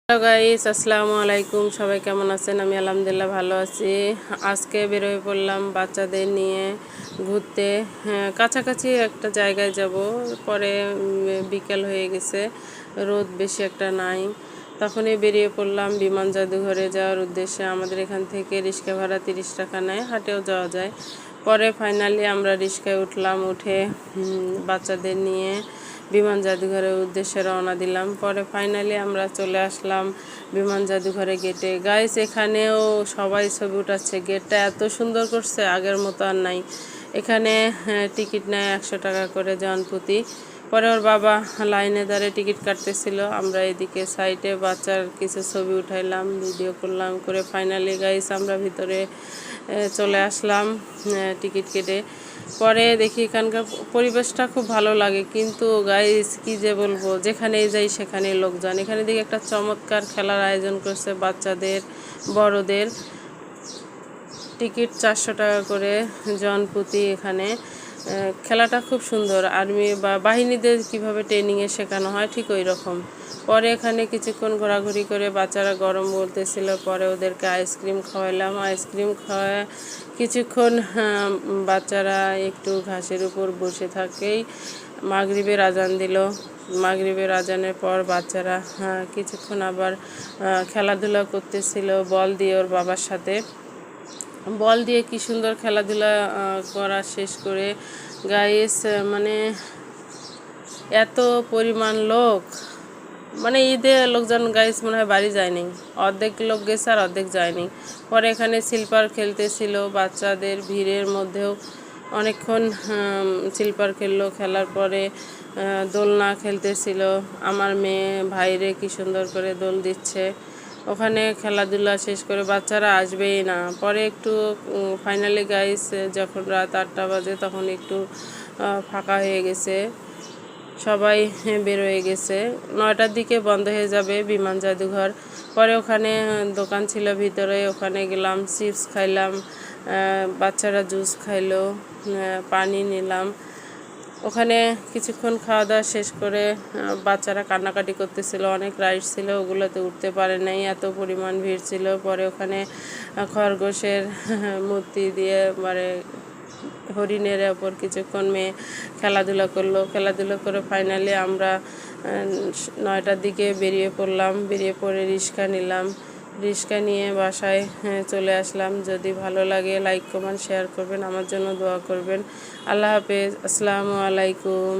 Hello guys, আসসালামু আলাইকুম। সবাই কেমন আছেন? আমি আলহামদুলিল্লাহ ভালো আছি। আজকে বেরোয় পড়লাম বাচ্চাদের নিয়ে ঘুরতে। কাছাকাছি একটা জায়গায় যাব। পরে বিকেল হয়ে গেছে, রোদ বেশি একটা নাই। তখনই বেরিয়ে পড়লাম বিমান জাদুঘরে যাওয়ার উদ্দেশ্যে। আমাদের এখান থেকে রিক্সা ভাড়া 30 টাকা নেয়, হাটেও যাওয়া যায়। পরে ফাইনালি আমরা রিক্সায় উঠলাম, উঠে বাচ্চাদের নিয়ে বিমান জাদুঘরের উদ্দেশ্যে রওনা দিলাম। পরে ফাইনালি আমরা চলে আসলাম বিমান জাদুঘরে গেটে। গাইস, এখানেও সবাই ছবি উঠাচ্ছে। গেটটা এত সুন্দর করছে, আগের মতো আর নাই। এখানে টিকিট নেয় 100 টাকা করে জনপ্রতি। পরে ওর বাবা লাইনে দাঁড়িয়ে টিকিট কাটতেছিল। আমরা এদিকে সাইডে বাচ্চার কিছু ছবি উঠাইলাম, ভিডিও করলাম। করে ফাইনালি গাইস আমরা ভিতরে চলে আসলাম টিকিট কেটে। পরে দেখি এখানকার পরিবেশটা খুব ভালো লাগে, কিন্তু গাইস কি যে বলবো, যেখানেই যাই সেখানেই লোকজন। এখানে দেখি একটা চমৎকার খেলার আয়োজন করছে বাচ্চাদের, বড়দের। টিকিট 400 টাকা করে জনপ্রতি। এখানে খেলাটা খুব সুন্দর। আর্মি বা বাহিনীদের কিভাবে ট্রেনিংয়ে শেখানো হয় ঠিক ওই রকম। পরে এখানে কিছুক্ষণ ঘোরাঘুরি করে বাচ্চারা গরম বলতেছিল, পরে ওদেরকে আইসক্রিম খাওয়াইলাম। আইসক্রিম খাওয়ায় কিছুক্ষণ বাচ্চারা একটু ঘাসের উপর বসে থাকেই মাগরিবের আজান দিল। মাগরিবের আজানের পর বাচ্চারা কিছুক্ষণ আবার খেলাধুলা করতেছিল বল দিয়ে ওর বাবার সাথে। বল দিয়ে কি সুন্দর খেলাধুলা করা শেষ করে গাইস, মানে এত পরিমাণ লোক, মানে ঈদে লোকজন গাইস মনে হয় বাড়ি যায়নি। অর্ধেক লোক গেছে আর অর্ধেক যায়নি। পরে এখানে স্লিপার খেলতেছিল, বাচ্চাদের ভিড়ের মধ্যেও অনেকক্ষণ স্লিপার খেললো। খেলার পরে দোলনা খেলতেছিল। আমার মেয়ে ভাইরে কি সুন্দর করে দোল দিচ্ছে। ওখানে খেলাধুলা শেষ করে বাচ্চারা আসবেই না। পরে একটু ফাইনালি গাইস যখন রাত 8টা বাজে তখন একটু ফাঁকা হয়ে গেছে, সবাই বের হয়ে গেছে। 9টার দিকে বন্ধ হয়ে যাবে বিমান জাদুঘর। পরে ওখানে দোকান ছিল ভিতরে, ওখানে গেলাম, চিপস খাইলাম, বাচ্চারা জুস খাইলো, পানি নিলাম। ওখানে কিছুক্ষণ খাওয়া দাওয়া শেষ করে বাচ্চারা কান্নাকাটি করতেছিল। অনেক রাইড ছিল, ওগুলোতে উঠতে পারে নাই, এত পরিমাণ ভিড় ছিল। পরে ওখানে খরগোশের মূর্তি দিয়ে মানে হরিণের ওপর কিছুক্ষণ মেয়ে খেলাধুলা করলো। খেলাধুলা করে ফাইনালি আমরা 9টার দিকে বেরিয়ে পড়লাম। বেরিয়ে পড়ে রিক্সা নিলাম। রিক্সা নিয়ে বাসায় চলে আসলাম। যদি ভালো লাগে লাইক কমেন্ট শেয়ার করবেন, আমার জন্য দোয়া করবেন। আল্লাহ হাফেজ, আসসালামু আলাইকুম।